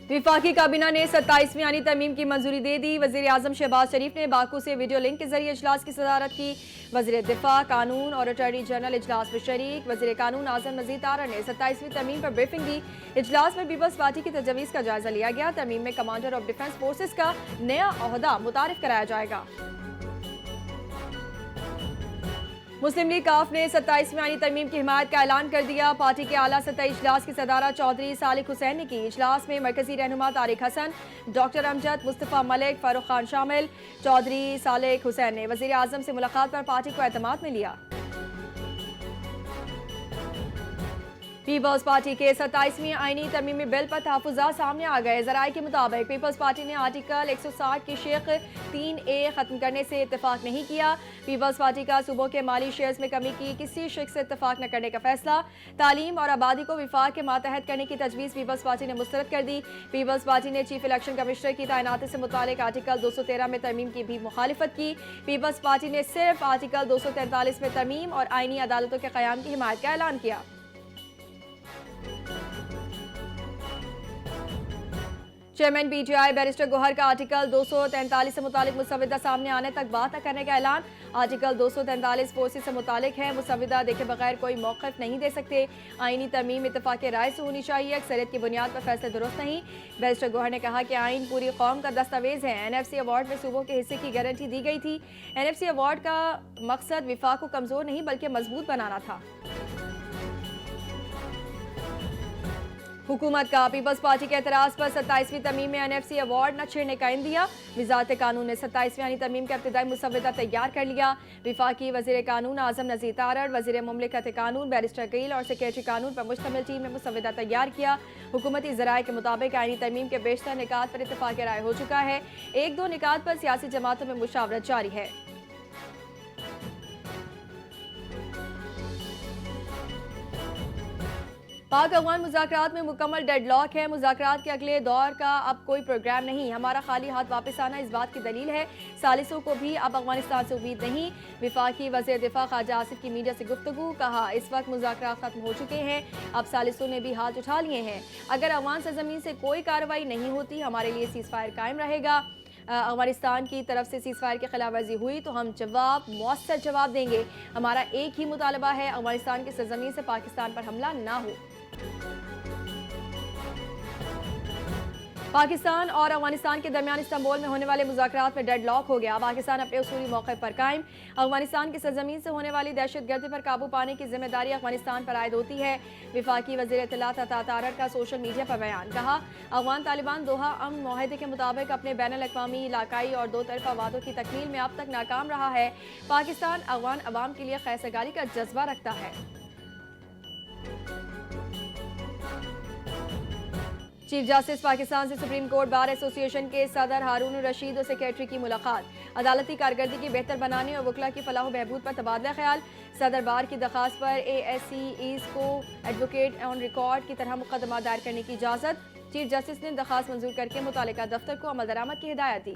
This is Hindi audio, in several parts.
विफाकी काबीना ने 27वीं आईनी तरमीम की मंजूरी दे दी। वजीर आजम शहबाज शरीफ ने बाकू से वीडियो लिंक के जरिए इजलास की सदारत की। वजीर दिफा, कानून और अटॉर्नी जनरल इजलास में शरीक। वजीर कानून आजम नजीर तारा ने 27वीं तरमीम पर ब्रीफिंग दी। इजलास में पीपल्स पार्टी की तजवीज़ का जायजा लिया गया। तरमीम में कमांडर ऑफ डिफेंस फोर्सेज का नया ओहदा मुतारिफ कराया जाएगा। मुस्लिम लीग काफ ने 27वीं आईनी तरमीम की हिमायत का ऐलान कर दिया। पार्टी के आला सतह इजलास की सदारत चौधरी सालिक हुसैन ने की। इजलास में मरकजी रहनुमा तारिक हसन, डॉक्टर अमजद, मुस्तफ़ा मलिक, फारूक खान शामिल। चौधरी सालिक हुसैन ने वज़ीर आज़म से मुलाकात पर पार्टी को एतमाद में लिया। पीपल्स पार्टी के 27वीं आईनी तरमीमी बिल पर तहफ़्फ़ुज़ात सामने आ गए। ज़राए के मुताबिक पीपल्स पार्टी ने आर्टिकल 160 की शेख 3A ख़त्म करने से इत्तेफाक नहीं किया। पीपल्स पार्टी का सूबों के माली शेयर्स में कमी की किसी शिक से इत्तेफाक न करने का फैसला। तालीम और आबादी को विफाक के मातहत करने की तजवीज़ पीपल्स पार्टी ने मुस्तरद कर दी। पीपल्स पार्टी ने चीफ इलेक्शन कमिश्नर की तैनाती से मुतालिक आर्टिकल 213 में तरमीम की भी मुखालिफत की। पीपल्स पार्टी ने सिर्फ आर्टिकल 243 में तरमीम और आईनी अदालतों के क़याम की हिमायत का ऐलान किया। चेयरमैन पीटीआई बैरिस्टर गोहर का आर्टिकल 243 से मुतालिक मुसविदा सामने आने तक बात न करने का ऐलान। आर्टिकल 243 फोर्सेस से मुतालिक है। मुसविदा देखे बगैर कोई मौक़िफ़ नहीं दे सकते। आईनी तरमीम इत्तेफाक राय से होनी चाहिए। अक्सरियत की बुनियाद पर फैसले दुरुस्त नहीं। बैरिस्टर गोहर ने कहा कि आइन पूरी कौम का दस्तावेज है। NFC अवार्ड में सूबों के हिस्से की गारंटी दी गई थी। NFC अवार्ड का मकसद विफाक को कमज़ोर नहीं बल्कि मजबूत बनाना था। हुकूमत का पीपल्स पार्टी के एतराज़ पर 27वीं तरमीम में NFC अवार्ड न छेड़ने का इंदिया। वज़ारत कानून ने 27वीं आईनी तरमीम का इब्तिदाई मुसविदा तैयार कर लिया। विफाकी वज़ीर कानून आज़म नज़ीर तारड़, वज़ीर मुमलिकत कानून बैरिस्टर कील और सेक्रेटरी कानून पर मुश्तमिल टीम ने मुसविदा तैयार किया। हुकूमती ज़राए के मुताबिक आईनी तरमीम के बेशतर निकात पर इत्तफाक़ राय हो चुका है। 1-2 निकात पर सियासी जमातों में मुशावरत जारी है। पाक अफगान मुज़ाकरात में मुकम्मल डेडलॉक है। मुज़ाकरात के अगले दौर का अब कोई प्रोग्राम नहीं। हमारा खाली हाथ वापस आना इस बात की दलील है। सालिसों को भी अब अफगानिस्तान से उम्मीद नहीं। विफाकी वज़ीर दिफा ख्वाजा आसिफ की मीडिया से गुफ्तगू। कहा इस वक्त मुज़ाकरात खत्म हो चुके हैं। अब सालिसों ने भी हाथ उठा लिए हैं। अगर अफगान सरज़मीन से कोई कार्रवाई नहीं होती हमारे लिए सीज़ फायर कायम रहेगा। अफगानिस्तान की तरफ से सीज़ फायर की खिलाफ वर्जी हुई तो हम मौसर जवाब देंगे। हमारा एक ही मुतालबा है, अफगानिस्तान की सरज़मीन से पाकिस्तान पर हमला ना हो। पाकिस्तान और अफगानिस्तान के दरमियान इस्तांबुल में होने वाले मुज़ाकरात में डेडलॉक हो गया। पाकिस्तान अपने उसूली मौके पर कायम। अफगानिस्तान की सरजमीन से होने वाली दहशतगर्दी पर काबू पाने की जिम्मेदारी अफगानिस्तान पर आयद होती है। विफाकी वज़ीर इत्तलात अता तारड़ का सोशल मीडिया पर बयान। कहा अफगान तालिबान दोहा अमन मुआहदे के मुताबिक अपने बैनुल-अक़वामी, इलाकाई और दो तरफ़ा वादों की तकमील में अब तक नाकाम रहा है। पाकिस्तान अफगान अवाम के लिए खैरसगारी का जज्बा रखता है। चीफ जस्टिस पाकिस्तान से सुप्रीम कोर्ट बार एसोसिएशन के सदर हारून रशीद और सेक्रेटरी की मुलाकात। अदालती कारकर्दगी की बेहतर बनाने और वकला की फलाह बहबूद पर तबादला ख्याल। सदर बार की दरख्वास्त पर ASCEs को एडवोकेट ऑन रिकॉर्ड की तरह मुकदमा दायर करने की इजाज़त। चीफ जस्टिस ने दरख्वास्त मंजूर करके मुतालिका दफ्तर को अमल दरामद की हिदायत दी।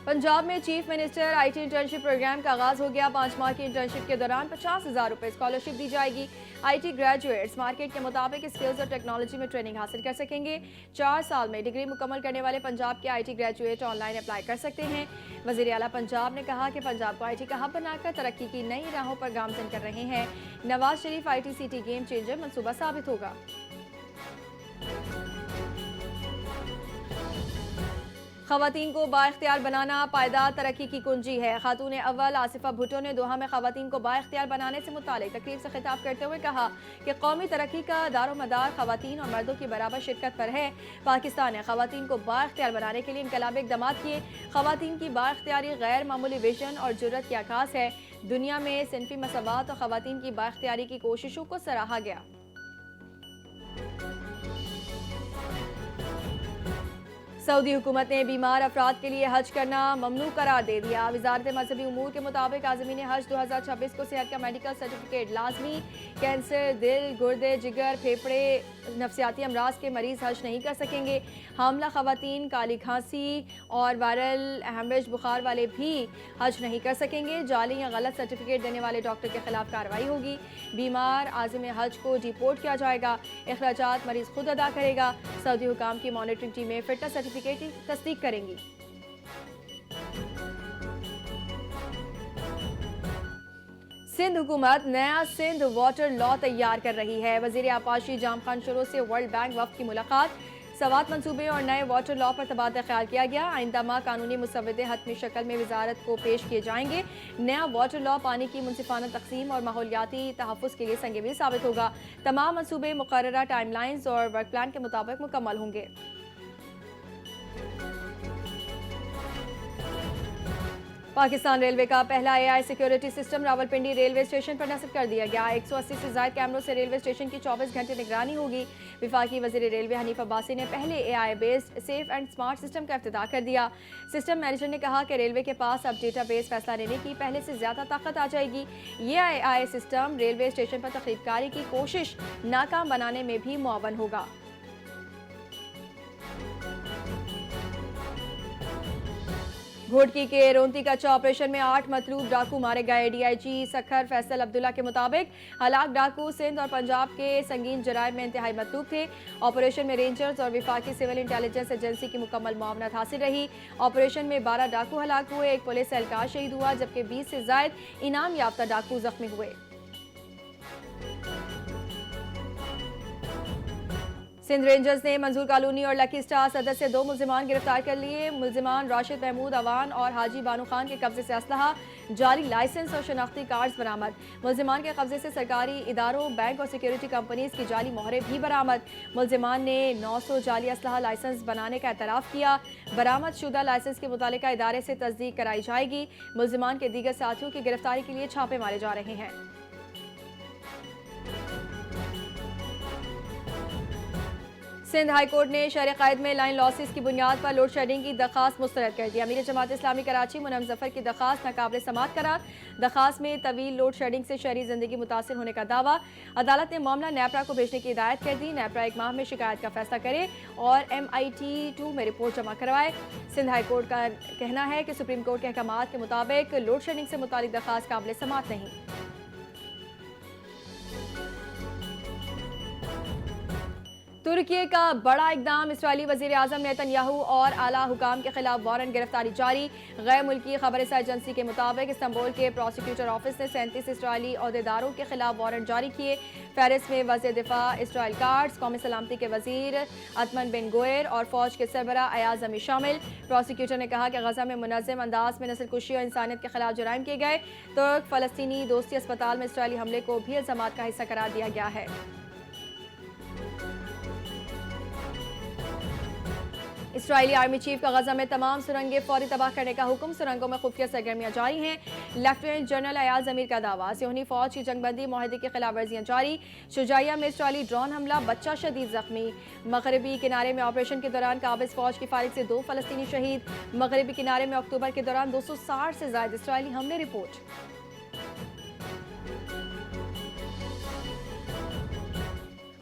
पंजाब में chief minister IT internship programme का आगाज हो गया। 5 माह की इंटर्नशिप के दौरान 50,000 रुपए स्कॉलरशिप दी जाएगी। IT ग्रेजुएट्स मार्केट के मुताबिक स्किल्स और टेक्नोलॉजी में ट्रेनिंग हासिल कर सकेंगे। 4 साल में डिग्री मुकम्मल करने वाले पंजाब के IT ग्रेजुएट ऑनलाइन अप्लाई कर सकते हैं। वज़ीर आला पंजाब ने कहा कि पंजाब को IT का हब बनाकर तरक्की की नई राहों पर गामजन कर रहे हैं। Nawaz Sharif ITCT game changer मनसूबा साबित होगा। ख़वातीन को बाइख्तियार बनाना पायदार तरक्की की कुंजी है। खातून अव्वल आसिफा भुट्टो ने दोहा में ख़वातीन को बाइख्तियार बनाने से मुतालिक तकरीब से खिताब करते हुए कहा कि कौमी तरक्की का दारोमदार ख़वातीन और मर्दों की बराबर शिरकत पर है। पाकिस्तान ने ख़वातीन को बाइख्तियार बनाने के लिए इनकलाबी इक़दाम किए। ख़वातीन की बाइख्तियारी गैर मामूली विजन और जुर्रत की आकाश है। दुनिया में सिनफी मसवात और ख़वातीन की बाइख्तियारी की कोशिशों को सराहा गया। सऊदी हुकूमत ने बीमार अफराद के लिए हज करना ममनू करार दे दिया। वजारत मजहबी उमूर के मुताबिक आज़मीन हज 2026 को सेहत का मेडिकल सर्टिफिकेट लाजमी। कैंसर, दिल, गुर्दे, जिगर, फेफड़े, नफसियाती अमराज के मरीज हज नहीं कर सकेंगे। हामला खवातीन, काली खांसी और वायरल हेमरेज बुखार वाले भी हज नहीं कर सकेंगे। जाली या गलत सर्टिफिकेट देने वाले डॉक्टर के खिलाफ कार्रवाई होगी। बीमार आज़िम हज को डिपोर्ट किया जाएगा। अखराजात मरीज खुद अदा करेगा। सऊदी हुकाम की मॉनिटरिंग टीमें फिटनेस सर्टिफिकेट की तस्दीक करेंगी। सिंध हुकूमत नया सिंध वाटर लॉ तैयार कर रही है। वजीर आपाशी जाम खान शुरू से वर्ल्ड बैंक वफ्द की मुलाकात। सवात मंसूबे और नए वाटर लॉ पर तबादला ख्याल किया गया। आइंदा माह कानूनी मुसवदे हतमी शक्ल में वजारत को पेश किए जाएंगे। नया वाटर लॉ पानी की मुनसिफाना तकसीम और माहौलियाती तहफ़्फ़ुज़ के लिए संगीन साबित होगा। तमाम मंसूबे मुकर्ररा टाइमलाइंस और वर्क प्लान के मुताबिक मुकम्मल होंगे। पाकिस्तान रेलवे का पहला AI security system Rawalpindi railway station पर नस्ब कर दिया गया। 180 से ज़ायद कैमरों से रेलवे स्टेशन की 24 घंटे निगरानी होगी। विफाकी वज़ीर रेलवे हनीफ अब्बासी ने पहले AI based safe and smart system का इफ्तिताह कर दिया। सिस्टम मैनेजर ने कहा कि रेलवे के पास अब डेटाबेस फैसला लेने की पहले से ज़्यादा ताकत आ जाएगी। ये AI सिस्टम रेलवे स्टेशन पर तखरीबकारी की कोशिश नाकाम बनाने में भी मुआवन होगा। घोटकी के रोंती कच्चा ऑपरेशन में 8 मतलूब डाकू मारे गए। DIG सखर फैसल अब्दुल्ला के मुताबिक हलाक डाकू सिंध और पंजाब के संगीन जराइम में इंतहाई मतलूब थे। ऑपरेशन में रेंजर्स और विफाकी सिविल इंटेलिजेंस एजेंसी की मुकम्मल मुआवनत हासिल रही। ऑपरेशन में 12 डाकू हलाक हुए, एक पुलिस एहलकार शहीद हुआ, जबकि 20 से जायद इनाम याफ्ता डाकू जख्मी हुए। सिंध रेंजर्स ने मंजूर कॉलोनी और लकी स्टार सदर से 2 मुलजिमान गिरफ्तार कर लिए। मुलजिमान राशिद महमूद अवान और हाजी बानू खान के कब्जे से असलहा, जाली लाइसेंस और शनाख्ती कार्ड्स बरामद। मुलजिमान के कब्जे से सरकारी इदारों, बैंक और सिक्योरिटी कंपनीज की जाली मोहरें भी बरामद। मुलजिमान ने 900 जाली असलहा लाइसेंस बनाने का एतराफ़ किया। बरामद शुदा लाइसेंस के मुतालिका इदारे से तस्दीक कराई जाएगी। मुलजिमान के दीगर साथियों की गिरफ्तारी के लिए छापे मारे जा रहे हैं। सिंध हाई कोर्ट ने शहर कायद में लाइन लॉसेस की बुनियाद पर लोड शेडिंग की दरखास्त मुस्तरद कर दी। अमीर जमात इस्लामी कराची मुनम जफर की दरखास्त नाकाबिल समाअत करार। दरखास्त में तवील लोड शेडिंग से शहरी जिंदगी मुतासिर होने का दावा। अदालत ने मामला नेपरा को भेजने की हिदायत कर दी। नेपरा 1 माह में शिकायत का फैसला करे और MIT2 में रिपोर्ट जमा करवाए। सिंध हाई कोर्ट का कहना है कि सुप्रीम कोर्ट के अहकामात के मुताबिक लोड शेडिंग से मुतालिक दरखास्त काबिल समाअत नहीं। तुर्की का बड़ा इकदाम, इस्राएली वज़ीर आज़म नेतन्याहू और आला हुकाम के खिलाफ वारंट गिरफ्तारी जारी। गैर मुल्की खबरसां एजेंसी के मुताबिक इस्तांबुल के प्रोसिक्यूटर ऑफिस ने 37 इस्राएली अहदेदारों के खिलाफ वारंट जारी किए। फहरिस्त में वज़ीर दिफा इसराइल कार्ड्स, कौमी सलामती के वज़ीर अतमन बिन गोयर और फौज के सरबरा अयाज अमी शामिल। प्रोसिक्यूटर ने कहा कि गजा में मुनज़्ज़म अंदाज में नस्लकुशी और इंसानियत के खिलाफ जराइम किए गए। तुर्क फ़लस्तीनी दोस्ती अस्पताल में इसराइली हमले को भी इल्ज़ामात का हिस्सा करार दिया गया है। इसराइली आर्मी चीफ का गजा में तमाम सुरंगें फौरी तबाह करने का हुक्म। सुरंगों में खुफिया सरगर्मियां जारी हैं। लेफ्टिनेंट जनरल अयाज अमीर का दावा। सियोनी फौज की जंगबंदी माहदे की खिलाफ वर्जियां जारी। शुजाइया में इसराइली ड्रोन हमला, बच्चा शदीद जख्मी। मगरबी किनारे में ऑपरेशन के दौरान काबिज फौज की फायरिंग से 2 फलस्तीनी शहीद। मगरबी किनारे में अक्टूबर के दौरान 260 से ज्यादा इसराइली हमले रिपोर्ट।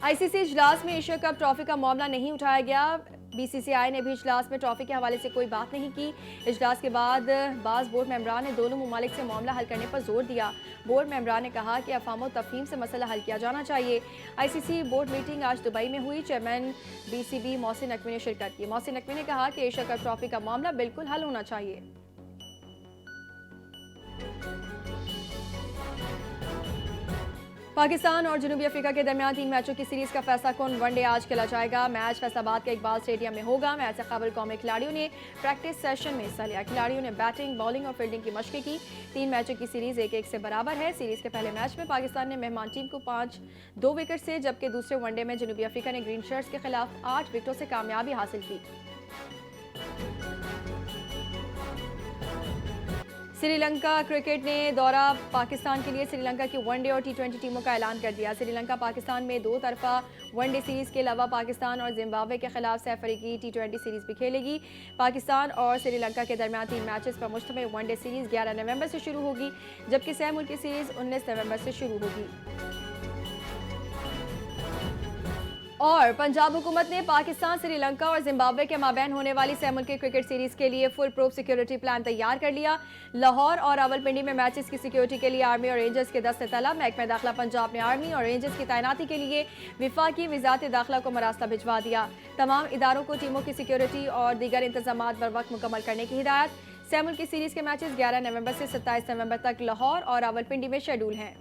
ICC इजलास में एशिया कप ट्रॉफी का मामला नहीं उठाया गया। BCCI ने भी इजलास में ट्रॉफी के हवाले से कोई बात नहीं की। इजलास के बाद बाज़ बोर्ड मेंबरान ने दोनों ममालिक से मामला हल करने पर जोर दिया। बोर्ड मेंबरान ने कहा कि अफ़हाम व तफ़हीम से मसला हल किया जाना चाहिए। ICC बोर्ड मीटिंग आज दुबई में हुई। चेयरमैन BCB मोहसिन नकवी ने शिरकत की। मोहसिन नकवी ने कहा कि एशिया कप ट्रॉफी का मामला बिल्कुल हल होना चाहिए। पाकिस्तान और जनूबी अफ्रीका के दरमियान 3 मैचों की सीरीज का फैसला कौन वनडे आज खेला जाएगा। मैच फैसलाबाद के इकबाल स्टेडियम में होगा। मैच से कबल कौमी खिलाड़ियों ने प्रैक्टिस सेशन में हिस्सा लिया। खिलाड़ियों ने बैटिंग, बॉलिंग और फील्डिंग की मशक़ें की। 3 मैचों की सीरीज 1-1 से बराबर है। सीरीज के पहले मैच में पाकिस्तान ने मेहमान टीम को 5-2 विकेट से, जबकि दूसरे वनडे में जनूबी अफ्रीका ने ग्रीन शर्ट्स के खिलाफ 8 विकेटों से कामयाबी हासिल की। श्रीलंका क्रिकेट ने दौरा पाकिस्तान के लिए श्रीलंका की वनडे और टी20 टीमों का ऐलान कर दिया। श्रीलंका पाकिस्तान में 2 तरफा वनडे सीरीज के अलावा पाकिस्तान और जिम्बाब्वे के खिलाफ सैफरीकी टी20 सीरीज भी खेलेगी। पाकिस्तान और श्रीलंका के दरमियान 3 मैचेस पर मुश्तमिल वनडे सीरीज 11 नवंबर से शुरू होगी, जबकि सह मुल्की सीरीज 19 नवंबर से शुरू होगी। और पंजाब हुकूमत ने पाकिस्तान, श्रीलंका और जिम्बाब्वे के माबैन होने वाली सह मुल्की क्रिकेट सीरीज के लिए फुल प्रूफ सिक्योरिटी प्लान तैयार कर लिया। लाहौर और रावलपिंडी में मैचेस की सिक्योरिटी के लिए आर्मी और रेंजर्स के दस्ते तलब। महकमा दाखिला पंजाब ने आर्मी और रेंजर्स की तैनाती के लिए विफाकी वज़ारत दाखिला को मरासला भिजवा दिया। तमाम इदारों को टीमों की सिक्योरिटी और दीगर इंतजाम बर वक्त मुकम्मल करने की हिदायत। सह मुल्की सीरीज के मैचेस 11 नवंबर से 27 नवंबर तक लाहौर और रावलपिंडी में शेड्यूल हैं।